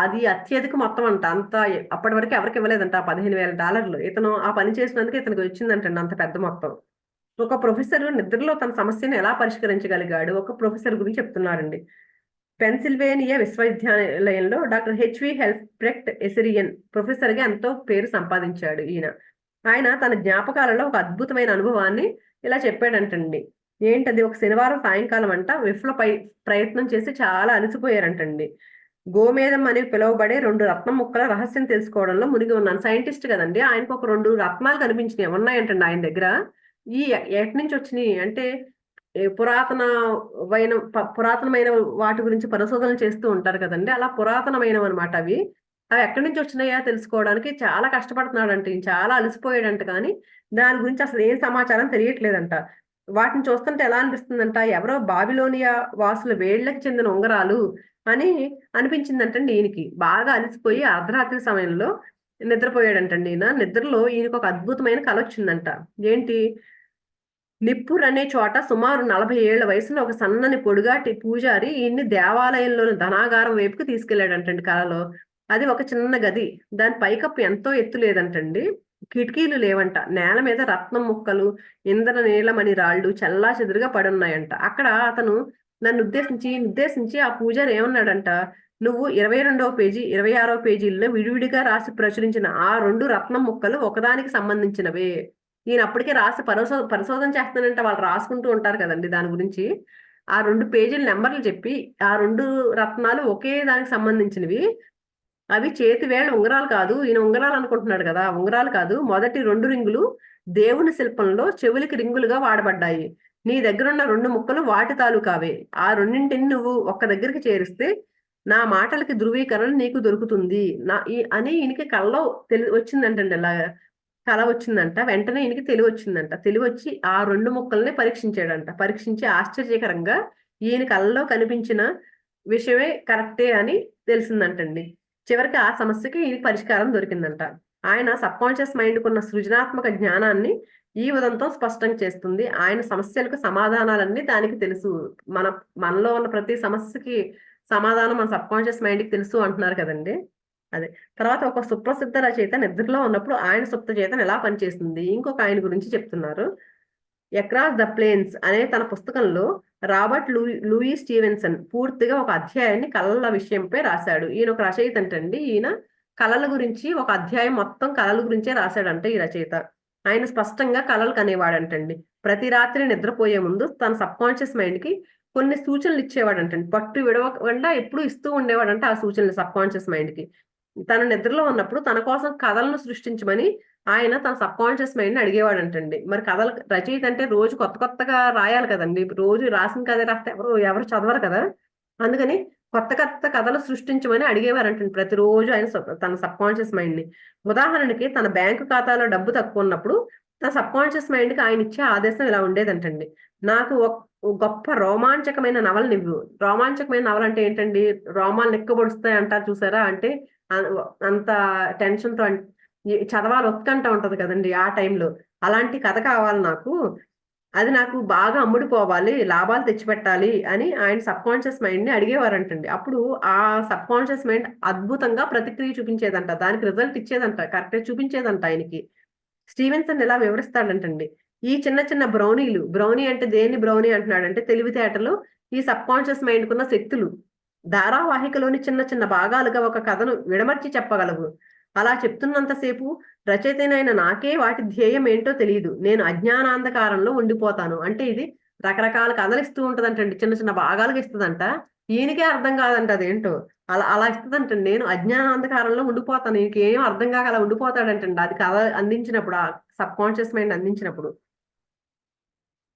అది అత్యధిక మొత్తం అంట. అంత అప్పటి వరకు ఎవరికి ఇవ్వలేదంట ఆ $15,000. ఇతను ఆ పని చేసినందుకు ఇతనికి వచ్చిందంటండి అంత పెద్ద మొత్తం. ఒక ప్రొఫెసర్ నిద్రలో తన సమస్యను ఎలా పరిష్కరించగలిగాడు, ఒక ప్రొఫెసర్ గురించి చెప్తున్నారండి. పెన్సిల్వేనియా విశ్వవిద్యాలయంలో డాక్టర్ హెచ్వి హెల్ప్రెక్ట్ ఎసిరియన్ ప్రొఫెసర్గా ఎంతో పేరు సంపాదించాడు ఈయన. ఆయన తన జ్ఞాపకాలలో ఒక అద్భుతమైన అనుభవాన్ని ఇలా చెప్పాడంటండి. ఏంటది? ఒక శనివారం సాయంకాలం అంట ప్రయత్నం చేసి చాలా అలసిపోయారంటండి. గోమేధం అని పిలువబడే 2 రత్నం ముక్కల రహస్యం తెలుసుకోవడంలో మునిగి ఉన్నాను. సైంటిస్ట్ కదండి, ఆయనకు ఒక 2 రత్నాలు కనిపించినాయి, ఉన్నాయంటండి ఆయన దగ్గర. ఈ ఎటు నుంచి వచ్చినాయి అంటే పురాతనమైన వాటి గురించి పరిశోధనలు చేస్తూ ఉంటారు కదండి, అలా పురాతనమైనవి అనమాట అవి. అవి ఎక్కడి నుంచి వచ్చినాయా తెలుసుకోవడానికి చాలా కష్టపడుతున్నాడంట ఈయన. చాలా అలసిపోయాడంట, కానీ దాని గురించి అసలు ఏం సమాచారం తెలియట్లేదంట. వాటిని చూస్తుంటే ఎలా అనిపిస్తుందంట, ఎవరో బాబిలోనియా వాసుల వేళ్ళకి చెందిన ఉంగరాలు అని అనిపించిందంటండి ఈయనకి. బాగా అలసిపోయి అర్ధరాత్రి సమయంలో నిద్రపోయాడంటండి ఈయన. నిద్రలో ఈయనకు ఒక అద్భుతమైన కల వచ్చిందంట. ఏంటి? నిప్పూర్ అనే చోట సుమారు 40 ఏళ్ల వయసులో ఒక సన్నని పొడుగాటి పూజారి ఈయన్ని దేవాలయంలోని ధనాగారం వైపుకి తీసుకెళ్లాడంటండి కలలో. అది ఒక చిన్న గది. దాని పైకప్పు ఎంతో ఎత్తు లేదంటండి. కిటికీలు లేవంట. నేల మీద రత్నం ముక్కలు, ఇంద్రనీలమణి రాళ్ళు చెల్లాచెదురుగా పడున్నాయంట. అక్కడ అతను నన్ను ఉద్దేశించి ఆ పూజారి ఏమన్నాడంట, నువ్వు 22వ పేజీ 26వ పేజీల్లో విడివిడిగా రాసి ప్రచురించిన ఆ 2 రత్నం ముక్కలు ఒకదానికి సంబంధించినవే. ఈయన అప్పటికే రాసి పరిశోధన చేస్తానంటే వాళ్ళు రాసుకుంటూ ఉంటారు కదండి దాని గురించి. ఆ 2 పేజీల నెంబర్లు చెప్పి, ఆ 2 రత్నాలు ఒకే దానికి సంబంధించినవి. అవి చేతి వేళ్ళ ఉంగరాలు కాదు. ఈయన ఉంగరాలు అనుకుంటున్నాడు కదా, ఉంగరాలు కాదు. మొదటి 2 రింగులు దేవుని శిల్పంలో చెవులకి రింగులుగా వాడబడ్డాయి. నీ దగ్గరున్న 2 ముక్కలు వాటి తాలూకావే. ఆ రెండింటిని నువ్వు ఒక్క దగ్గరికి చేరిస్తే నా మాటలకి ధృవీకరణ నీకు దొరుకుతుంది అని ఈయనకి కల్లో వచ్చిందంటండి. ఇలాగా కల వచ్చిందంట. వెంటనే ఈయనకి తెలివొచ్చిందంట. తెలివొచ్చి ఆ 2 ముక్కల్ని పరీక్షించాడంట. పరీక్షించి ఆశ్చర్యకరంగా ఈయన కలలో కనిపించిన విషయమే కరెక్టే అని తెలిసిందంటండి. చివరికి ఆ సమస్యకి ఈయనకి పరిష్కారం దొరికిందంట. ఆయన సబ్కాన్షియస్ మైండ్కున్న సృజనాత్మక జ్ఞానాన్ని ఈ ఉదంతం స్పష్టం చేస్తుంది. ఆయన సమస్యలకు సమాధానాలన్నీ దానికి తెలుసు. మనలో ఉన్న ప్రతి సమస్యకి సమాధానం మన సబ్కాన్షియస్ మైండ్కి తెలుసు అంటున్నారు కదండి. అదే. తర్వాత ఒక సుప్రసిద్ధ రచయిత నిద్రలో ఉన్నప్పుడు ఆయన సుప్త చేతన ఎలా పనిచేస్తుంది, ఇంకొక ఆయన గురించి చెప్తున్నారు. అక్రాస్ ద ప్లేన్స్ అనే తన పుస్తకంలో రాబర్ట్ లూయి స్టీవెన్సన్ పూర్తిగా ఒక అధ్యాయాన్ని కళల విషయంపై రాశాడు. ఈయన ఒక రచయిత అంటండి. ఈయన కళల గురించి ఒక అధ్యాయం మొత్తం కళల గురించే రాశాడంట ఈ రచయిత. ఆయన స్పష్టంగా కళలు కనేవాడంటండి. ప్రతి రాత్రి నిద్రపోయే ముందు తన సబ్కాన్షియస్ మైండ్కి కొన్ని సూచనలు ఇచ్చేవాడంటండి. పట్టు విడవకుండా ఎప్పుడూ ఇస్తూ ఉండేవాడంట ఆ సూచనలు సబ్కాన్షియస్ మైండ్కి. తన నిద్రలో ఉన్నప్పుడు తన కోసం కథలను సృష్టించమని ఆయన తన సబ్కాన్షియస్ మైండ్ని అడిగేవాడంటండి. మరి కథలు రచయిత అంటే రోజు కొత్త కొత్తగా రాయాలి కదండి. రోజు రాసిన కథ రాస్తే ఎవరు చదవరు కదా. అందుకని కొత్త కొత్త కథలు సృష్టించమని అడిగేవారంటండి ప్రతిరోజు ఆయన తన సబ్కాన్షియస్ మైండ్ని. ఉదాహరణకి తన బ్యాంకు ఖాతాలో డబ్బు తక్కువ ఉన్నప్పుడు తన సబ్కాన్షియస్ మైండ్కి ఆయన ఇచ్చే ఆదేశం ఇలా ఉండేదంటండి. నాకు గొప్ప రోమాంచకమైన నవలనివ్వు. రోమాంచకమైన నవల అంటే ఏంటండి? రోమాలు నిక్కబొడుస్తాయి అంటారు చూసారా, అంటే అంత టెన్షన్తో చదవాలి ఉత్కంఠ ఉంటది కదండి ఆ టైంలో. అలాంటి కథ కావాలి నాకు. అది నాకు బాగా అమ్ముడుపోవాలి, లాభాలు తెచ్చిపెట్టాలి అని ఆయన సబ్కాన్షియస్ మైండ్ని అడిగేవారంటండి. అప్పుడు ఆ సబ్కాన్షియస్ మైండ్ అద్భుతంగా ప్రతిక్రియ చూపించేదంట. దానికి రిజల్ట్ ఇచ్చేదంట, కరెక్ట్గా చూపించేదంట ఆయనకి. స్టీవెన్సన్ ఇలా వివరిస్తాడంటండి. ఈ చిన్న చిన్న బ్రౌనీ అంటే దేన్ని బ్రౌనీ అంటున్నాడంటే తెలివితేటలు, ఈ సబ్కాన్షియస్ మైండ్కున్న శక్తులు ధారావాహికలోని చిన్న చిన్న భాగాలుగా ఒక కథను విడమర్చి చెప్పగలవు. అలా చెప్తున్నంతసేపు రచయితనైన నాకే వాటి ధ్యేయం ఏంటో తెలియదు. నేను అజ్ఞానాంధకారంలో ఉండిపోతాను. అంటే ఇది రకరకాల కథలు ఇస్తూ ఉంటదంటండి. చిన్న చిన్న భాగాలుగా ఇస్తుందంట. ఈయనకే అర్థం కాదంట అదేంటో. అలా అలా ఇస్తుందంటండి. నేను అజ్ఞానాంధకారంలో ఉండిపోతాను. ఈయనకేం అర్థం కాక అలా ఉండిపోతాడంటండి. అది కథ అందించినప్పుడు, ఆ సబ్కాన్షియస్ మైండ్ అందించినప్పుడు.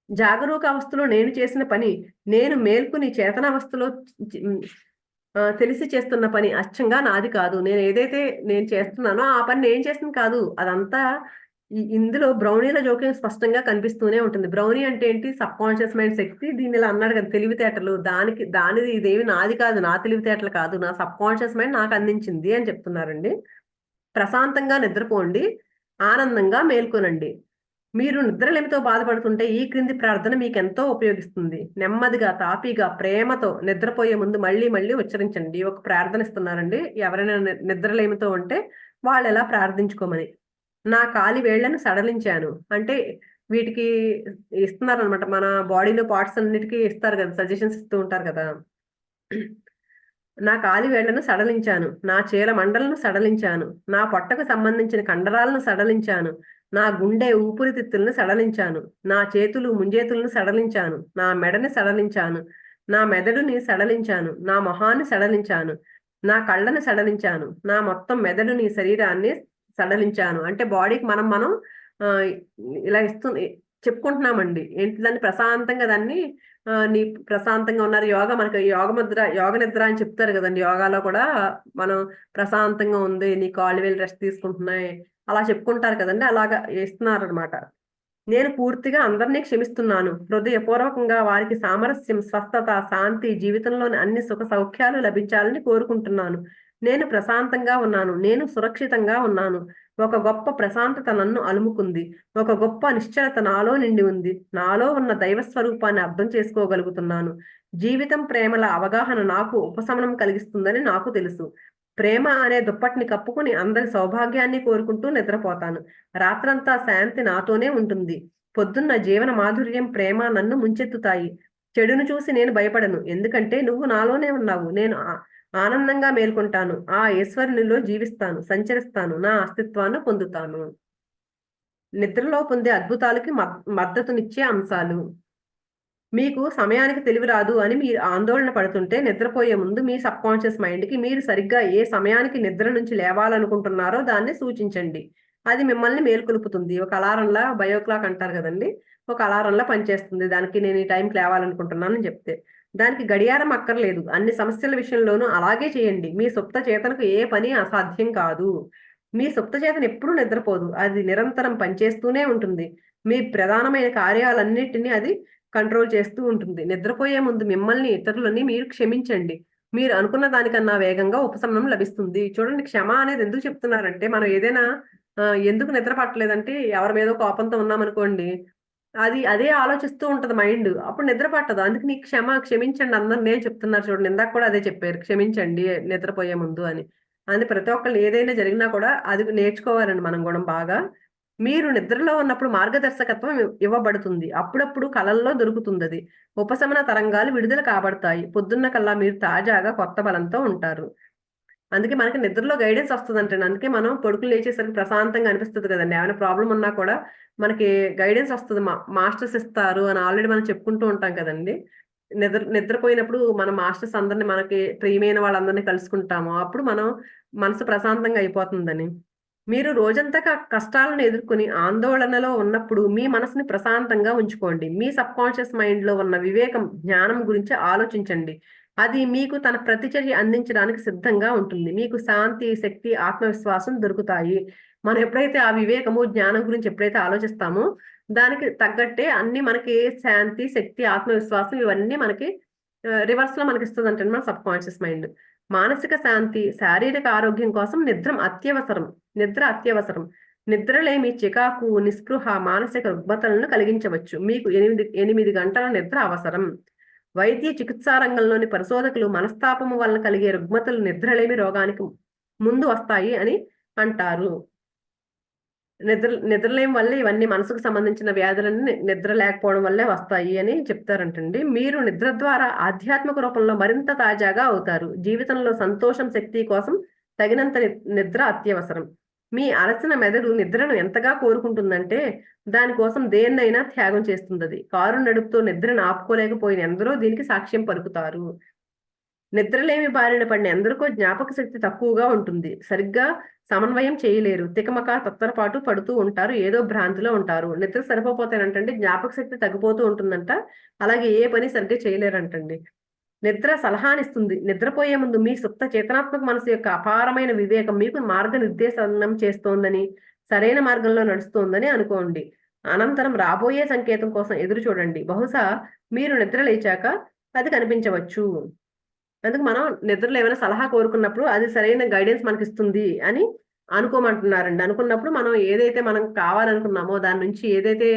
జాగరూక అవస్థలో నేను చేసిన పని నేను మేల్కొని చేతనావస్థలో తెలిసి చేస్తున్న పని అచ్చంగా నాది కాదు. నేను చేస్తున్నానో ఆ పని నేను చేసింది కాదు. అదంతా ఇందులో బ్రౌనీల జోక్యం స్పష్టంగా కనిపిస్తూనే ఉంటుంది. బ్రౌనీ అంటే ఏంటి? సబ్‌కాన్షియస్ మైండ్ శక్తి. దీన్ని ఇలా అన్నాడు కదా! తెలివితేటలు. దానిది ఇదేమి నాది కాదు. నా తెలివితేటలు కాదు. నా సబ్‌కాన్షియస్ మైండ్ నాకు అందించింది అని చెప్తున్నారండి. ప్రశాంతంగా నిద్రపోండి. ఆనందంగా మేల్కొనండి. మీరు నిద్రలేమితో బాధపడుతుంటే ఈ క్రింది ప్రార్థన మీకెంతో ఉపయోగిస్తుంది. నెమ్మదిగా, తాపీగా, ప్రేమతో నిద్రపోయే ముందు మళ్ళీ మళ్ళీ ఉచ్చరించండి. ఒక ప్రార్థన ఇస్తున్నారండి. ఎవరైనా నిద్రలేమితో ఉంటే వాళ్ళెలా ప్రార్థించుకోమని. నా కాలి వేళ్ళను సడలించాను. అంటే వీటికి ఇస్తున్నారనమాట. మన బాడీలో పార్ట్స్ అన్నిటికి ఇస్తారు గదా! సజెషన్స్ ఇస్తూ ఉంటారు కదా! నా కాలి వేళ్ళను సడలించాను. నా చీల మండలను సడలించాను. నా పొట్టకు సంబంధించిన కండరాలను సడలించాను. నా గుండె ఊపిరితిత్తులను సడలించాను. నా చేతులు ముంజేతులను సడలించాను. నా మెడని సడలించాను. నా మెదడుని సడలించాను. నా మొహాన్ని సడలించాను. నా కళ్ళని సడలించాను. నా మొత్తం మెదడుని, శరీరాన్ని సడలించాను. అంటే బాడీకి మనం ఆహ్, ఇలా చెప్పుకుంటున్నామండి. ఏంటి దాన్ని ప్రశాంతంగా దాన్ని నీ ప్రశాంతంగా ఉన్నారు. మనకి యోగ నిద్ర అని చెప్తారు గదండీ! యోగాలో కూడా మనం ప్రశాంతంగా ఉంది. నీ కాళ్ళు వేళ్ళు రెస్ట్ తీసుకుంటున్నాయి. అలా చెప్పుకుంటారు కదండీ! అలాగా ఇస్తున్నారనమాట. నేను పూర్తిగా అందరినీ క్షమిస్తున్నాను. హృదయపూర్వకంగా వారికి సామరస్యం, స్వస్థత, శాంతి, జీవితంలోని అన్ని సుఖ సౌఖ్యాలు లభించాలని కోరుకుంటున్నాను. నేను ప్రశాంతంగా ఉన్నాను. నేను సురక్షితంగా ఉన్నాను. ఒక గొప్ప ప్రశాంతత నన్ను అలుముకుంది. ఒక గొప్ప నిశ్చలత నాలో నిండి ఉంది. నాలో ఉన్న దైవ స్వరూపాన్ని అర్థం చేసుకోగలుగుతున్నాను. జీవితం ప్రేమల అవగాహన నాకు ఉపశమనం కలిగిస్తుందని నాకు తెలుసు. ప్రేమ అనే దుప్పటిని కప్పుకొని అందరి సౌభాగ్యాన్ని కోరుకుంటూ నిద్రపోతాను. రాత్రంతా శాంతి నాతోనే ఉంటుంది. పొద్దున్న జీవన మాధుర్యం, ప్రేమ నన్ను ముంచెత్తుతాయి. చెడును చూసి నేను భయపడను. ఎందుకంటే నువ్వు నాలోనే ఉన్నావు. నేను ఆనందంగా మేల్కొంటాను. ఆ ఈశ్వరునిలో జీవిస్తాను, సంచరిస్తాను. నా అస్తిత్వాన్ని పొందుతాను. నిద్రలో పొందే అద్భుతాలకి మద్దతునిచ్చే అంశాలు. మీకు సమయానికి తెలివి రాదు అని మీరు ఆందోళన పడుతుంటే నిద్రపోయే ముందు మీ సబ్‌కాన్షియస్ మైండ్‌కి మీరు సరిగ్గా ఏ సమయానికి నిద్ర నుంచి లేవాలనుకుంటున్నారో దాన్ని సూచించండి. అది మిమ్మల్ని మేల్కొలుపుతుంది. ఒక అలారంలా బయో క్లాక్ అంటారు గదండీ! ఒక అలారంలా పనిచేస్తుంది. దానికి నేను ఈ టైంకి లేవాలనుకుంటున్నానని జెప్తే. దానికి గడియారం అక్కర్లేదు. అన్ని సమస్యల విషయంలోనూ అలాగే చేయండి. మీ సుప్త చేతనకు ఏ పని అసాధ్యం కాదు. మీ సుప్త చేతన ఎప్పుడూ నిద్రపోదు. అది నిరంతరం పనిచేస్తూనే ఉంటుంది. మీ ప్రధానమైన కార్యాలన్నిటిని అది కంట్రోల్ చేస్తూ ఉంటుంది. నిద్రపోయే ముందు మిమ్మల్ని, ఇతరులని మీరు క్షమించండి. మీరు అనుకున్న దానికన్నా వేగంగా ఉపశమనం లభిస్తుంది. చూడండి క్షమ అనేది ఎందుకు చెప్తున్నారంటే, మనం ఏదైనా ఎందుకు నిద్ర పట్టలేదంటే, ఎవరి మీదో కోపంతో ఉన్నామనుకోండి, అదే ఆలోచిస్తూ ఉంటది మైండ్. అప్పుడు నిద్ర పట్టదు. అందుకని క్షమించండి అందరిని అని చెప్తున్నారు చూడండి. ఇందాక కూడా అదే చెప్పారు. క్షమించండి నిద్రపోయే ముందు అని. ప్రతి ఒక్కళ్ళు ఏదైనా జరిగినా కూడా అది నేర్చుకోవాలండి మనం గూడా బాగా. మీరు నిద్రలో ఉన్నప్పుడు మార్గదర్శకత్వం ఇవ్వబడుతుంది. అప్పుడప్పుడు కలల్లో దొరుకుతుందది. ఉపశమన తరంగాలు విడుదల కాబడతాయి. పొద్దున్న కల్లా మీరు తాజాగా కొత్త బలంతో ఉంటారు. అందుకే మనకి నిద్రలో గైడెన్స్ వస్తదంటండి. అందుకే మనం పడుకొని లేచేసరికి ప్రశాంతంగా అనిపిస్తది కదండీ! ఏమైనా ప్రాబ్లమ్ ఉన్నా కూడా మనకి గైడెన్స్ వస్తది. మాస్టర్స్ ఇస్తారు అని ఆల్రెడీ మనం చెప్పుకుంటూ ఉంటాం కదండీ! నిద్రపోయినప్పుడు మన మాస్టర్స్ అందరిని మనకి ప్రియమైన వాళ్ళందరిని కలుసుకుంటాము. అప్పుడు మనం మనసు ప్రశాంతంగా అయిపోతుందని. మీరు రోజంతా కష్టాలను ఎదుర్కొని ఆందోళనలో ఉన్నప్పుడు మీ మనసుని ప్రశాంతంగా ఉంచుకోండి. మీ సబ్‌కాన్షియస్ మైండ్‌లో ఉన్న వివేకం, జ్ఞానం గురించి ఆలోచించండి. అది మీకు తన ప్రతిచర్య అందించడానికి సిద్ధంగా ఉంటుంది. మీకు శాంతి, శక్తి, ఆత్మవిశ్వాసం దొరుకుతాయి. మనం ఎప్పుడైతే ఆ వివేకము, జ్ఞానం గురించి ఎప్పుడైతే ఆలోచిస్తామో, దానికి తగ్గట్టే అన్నీ మనకి శాంతి, శక్తి, ఆత్మవిశ్వాసం ఇవన్నీ మనకి రివర్స్‌లో మనకిస్తదంటండి మన సబ్‌కాన్షియస్ మైండ్. మానసిక శాంతి, శారీరక ఆరోగ్యం కోసం నిద్ర అత్యవసరం. నిద్రలేమి చికాకు, నిస్పృహ, మానసిక రుగ్మతలను కలిగించవచ్చు. మీకు 8 గంటల నిద్ర అవసరం. వైద్య చికిత్సా రంగంలోని పరిశోధకులు మనస్తాపము వలన కలిగే రుగ్మతలు నిద్రలేమి రోగానికి ముందు వస్తాయి అని అంటారు. నిద్రలేమి వల్లే ఇవన్నీ మనసుకు సంబంధించిన వ్యాధులన్నీ నిద్ర లేకపోవడం వల్లే వస్తాయి అని చెప్తారంటండి. మీరు నిద్ర ద్వారా ఆధ్యాత్మిక రూపంలో మరింత తాజాగా అవుతారు. జీవితంలో సంతోషం, శక్తి కోసం తగినంత నిద్ర అత్యవసరం. మీ అలసిన మెదడు నిద్రను ఎంతగా కోరుకుంటుందంటే, దాని కోసం దేన్నైనా త్యాగం చేస్తుందది. కారు నడుపుతూ నిద్రను ఆపుకోలేకపోయిన ఎందరో దీనికి సాక్ష్యం పలుకుతారు. నిద్రలేమి బారిన పడిన ఎందరికో జ్ఞాపక శక్తి తక్కువగా ఉంటుంది. సరిగ్గా సమన్వయం చేయలేరు. తికమక, తత్తరపాటు పడుతూ ఉంటారు. ఏదో భ్రాంతిలో ఉంటారు. నిద్ర సరిపోపోతేనంటండి జ్ఞాపక శక్తి తగ్గిపోతూ ఉంటుందంట. అలాగే ఏ పని సరిగ్గా చేయలేరంటండి. నిద్ర సలహానిస్తుంది. నిద్రపోయే ముందు మీ సుప్త చేతనాత్మక మనసు యొక్క అపారమైన వివేకం మీకు మార్గనిర్దేశనం చేస్తోందని, సరైన మార్గంలో నడుస్తోందని అనుకోండి. అనంతరం రాబోయే సంకేతం కోసం ఎదురు చూడండి. బహుశా మీరు నిద్ర లేచాక అది కనిపించవచ్చు. అందుకు మనం నిద్రలో ఏమైనా సలహా కోరుకున్నప్పుడు అది సరైన గైడెన్స్ మనకిస్తుంది అని అనుకోమంటున్నారండి. అనుకున్నప్పుడు మనం ఏదైతే మనం కావాలనుకున్నామో దాని నుంచి ఏదైతే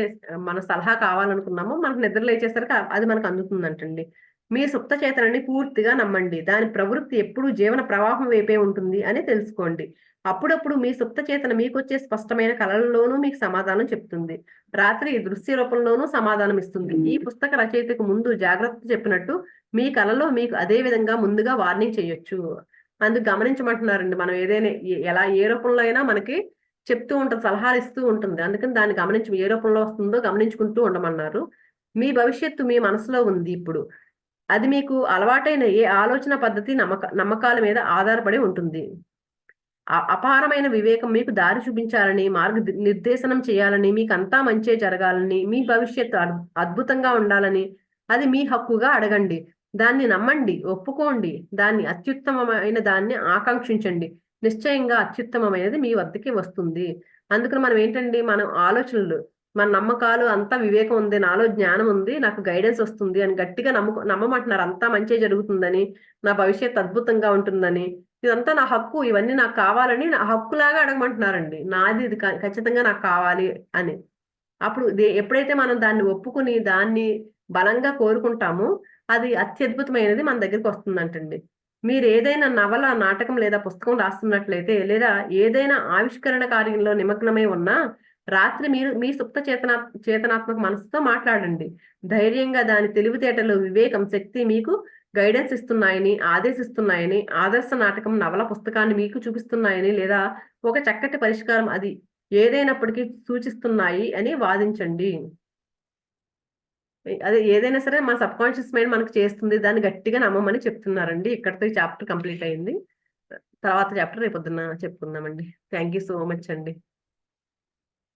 మన సలహా కావాలనుకున్నామో మనకు నిద్ర లేచేసరికి అది మనకు అందుతుందంటండి. మీ సుప్త చేతనని పూర్తిగా నమ్మండి. దాని ప్రవృత్తి ఎప్పుడూ జీవన ప్రవాహం వైపే ఉంటుంది అని తెలుసుకోండి. అప్పుడప్పుడు మీ సుప్త చేతన మీకొచ్చే స్పష్టమైన కలలలోనూ మీకు సమాధానం చెప్తుంది. రాత్రి దృశ్య రూపంలోనూ సమాధానం ఇస్తుంది. ఈ పుస్తక రచయితకు ముందు జాగ్రత్త చెప్పినట్టు మీ కలలో మీకు అదే విధంగా ముందుగా వార్నింగ్ చేయొచ్చు. అందుకు గమనించమంటున్నారండి. మనం ఏదైనా ఎలా ఏ రూపంలో అయినా మనకి చెప్తూ ఉంటుంది, సలహాలు ఇస్తూ ఉంటుంది. అందుకని దాన్ని గమనించి ఏ రూపంలో వస్తుందో గమనించుకుంటూ ఉండమన్నారు. మీ భవిష్యత్తు మీ మనసులో ఉంది ఇప్పుడు. అది మీకు అలవాటైన ఏ ఆలోచన పద్ధతి నమ్మకాల మీద ఆధారపడి ఉంటుంది. అపారమైన వివేకం మీకు దారి చూపించాలని, నిర్దేశనం చేయాలని, మీకంతా మంచే జరగాలని, మీ భవిష్యత్తు అద్భుతంగా ఉండాలని అది మీ హక్కుగా అడగండి. దాన్ని నమ్మండి, ఒప్పుకోండి. దాన్ని అత్యుత్తమమైన దాన్ని ఆకాంక్షించండి. నిశ్చయంగా అత్యుత్తమమైనది మీ వద్దకి వస్తుంది. అందుకని మనం ఏంటండి, మనం ఆలోచనలు, మన నమ్మకాలు అంతా వివేకం ఉంది, నాలో జ్ఞానం ఉంది, నాకు గైడెన్స్ వస్తుంది అని గట్టిగా నమ్మమంటున్నారు. అంతా మంచే జరుగుతుందని, నా భవిష్యత్తు అద్భుతంగా ఉంటుందని, ఇదంతా నా హక్కు, ఇవన్నీ నాకు కావాలని నా హక్కులాగా అడగమంటున్నారండి. నాది ఇది ఖచ్చితంగా నాకు కావాలి అని. అప్పుడు ఎప్పుడైతే మనం దాన్ని ఒప్పుకుని దాన్ని బలంగా కోరుకుంటామో అది అత్యద్భుతమైనది మన దగ్గరికి వస్తుందంటండి. మీరు ఏదైనా నవల, నాటకం లేదా పుస్తకం రాస్తున్నట్లయితే, లేదా ఏదైనా ఆవిష్కరణ కార్యంలో నిమగ్నమై ఉన్నా రాత్రి మీరు మీ సుప్త చేతనాత్మక మనసుతో మాట్లాడండి. ధైర్యంగా దాని తెలివితేటలు, వివేకం, శక్తి మీకు గైడెన్స్ ఇస్తున్నాయని, ఆదేశిస్తున్నాయని, ఆదర్శ నాటకం, నవల, పుస్తకాన్ని మీకు చూపిస్తున్నాయని, లేదా ఒక చక్కటి పరిష్కారం అది ఏదైనప్పటికీ సూచిస్తున్నాయి అని వాదించండి. అదే ఏదైనా సరే మన సబ్ కాన్షియస్ మైండ్ మనకు చేస్తుంది. దాన్ని గట్టిగా నమ్మమని చెప్తున్నారండి. ఇక్కడితో ఈ చాప్టర్ కంప్లీట్ అయింది. తర్వాత చాప్టర్ రేపొద్దున చెప్పుకుందామండి. థ్యాంక్ యూ సో మచ్ అండి.